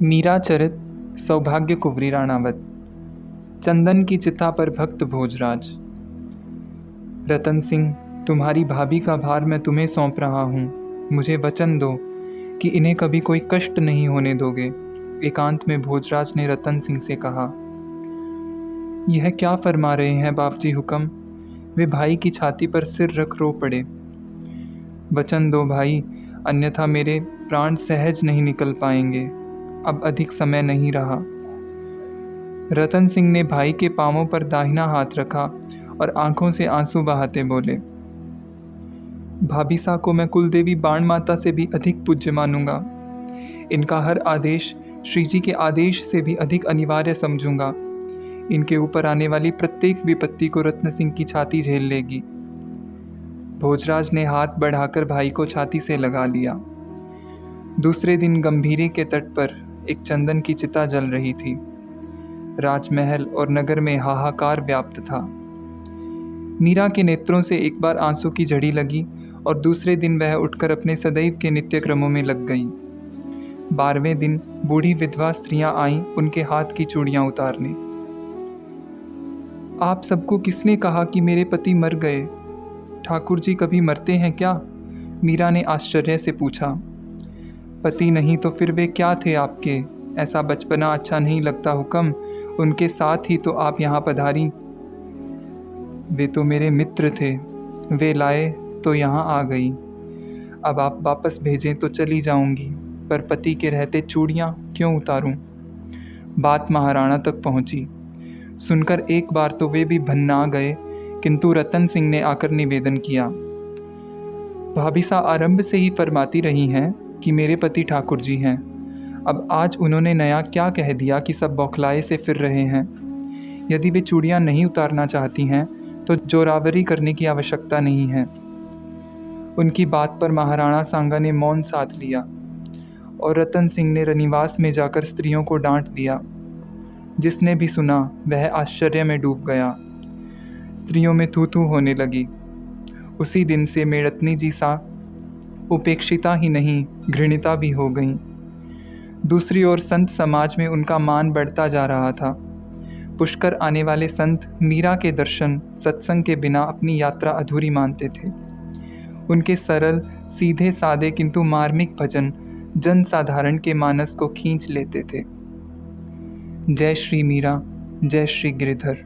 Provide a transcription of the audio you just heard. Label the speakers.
Speaker 1: मीरा चरित सौभाग्य कुँवरी राणावत। चंदन की चिता पर भक्त भोजराज। रतन सिंह, तुम्हारी भाभी का भार मैं तुम्हें सौंप रहा हूँ। मुझे वचन दो कि इन्हें कभी कोई कष्ट नहीं होने दोगे। एकांत में भोजराज ने रतन सिंह से कहा। यह क्या फरमा रहे हैं बापजी हुक्म? वे भाई की छाती पर सिर रख रो पड़े। वचन दो भाई, अन्यथा मेरे प्राण सहज नहीं निकल पाएंगे। अब अधिक समय नहीं रहा। रतन सिंह ने भाई के पांवों पर दाहिना हाथ रखा और आंखों से आंसू बहाते बोले, भाभी सा को मैं कुलदेवी बाण माता से भी अधिक पूज्य मानूंगा। इनका हर आदेश श्री जी के आदेश से भी अधिक अनिवार्य समझूंगा। इनके ऊपर आने वाली प्रत्येक विपत्ति को रत्न सिंह की छाती झेल लेगी। भोजराज ने हाथ बढ़ाकर भाई को छाती से लगा लिया। दूसरे दिन गंभीरी के तट पर एक चंदन की चिता जल रही थी। राजमहल और नगर में हाहाकार व्याप्त था। मीरा के नेत्रों से एक बार आंसू की झड़ी लगी और दूसरे दिन वह उठकर अपने सदैव के नित्य क्रमों में लग गई। 12वें दिन बूढ़ी विधवा स्त्रियां आईं उनके हाथ की चूड़ियां उतारने। आप सबको किसने कहा कि मेरे पति मर गए? ठाकुर जी कभी मरते हैं क्या? मीरा ने आश्चर्य से पूछा। पति नहीं तो फिर वे क्या थे आपके? ऐसा बचपना अच्छा नहीं लगता हुक्म। उनके साथ ही तो आप यहाँ पधारी। वे तो मेरे मित्र थे, वे लाए तो यहाँ आ गई। अब आप वापस भेजें तो चली जाऊंगी, पर पति के रहते चूड़ियाँ क्यों उतारूं? बात महाराणा तक पहुंची। सुनकर एक बार तो वे भी भन्ना गए, किंतु रतन सिंह ने आकर निवेदन किया। भाभी सा आरंभ से ही फरमाती रही हैं कि मेरे पति ठाकुर जी हैं। अब आज उन्होंने नया क्या कह दिया कि सब बौखलाए से फिर रहे हैं? यदि वे चूड़ियाँ नहीं उतारना चाहती हैं तो जोरावरी करने की आवश्यकता नहीं है। उनकी बात पर महाराणा सांगा ने मौन साध लिया और रतन सिंह ने रनिवास में जाकर स्त्रियों को डांट दिया। जिसने भी सुना वह आश्चर्य में डूब गया। स्त्रियों में थू थू होने लगी। उसी दिन से मेड़तनी जी सा उपेक्षिता ही नहीं घृणिता भी हो गईं। दूसरी ओर संत समाज में उनका मान बढ़ता जा रहा था। पुष्कर आने वाले संत मीरा के दर्शन सत्संग के बिना अपनी यात्रा अधूरी मानते थे। उनके सरल सीधे सादे किंतु मार्मिक भजन जन साधारण के मानस को खींच लेते थे। जय श्री मीरा, जय श्री गिरिधर।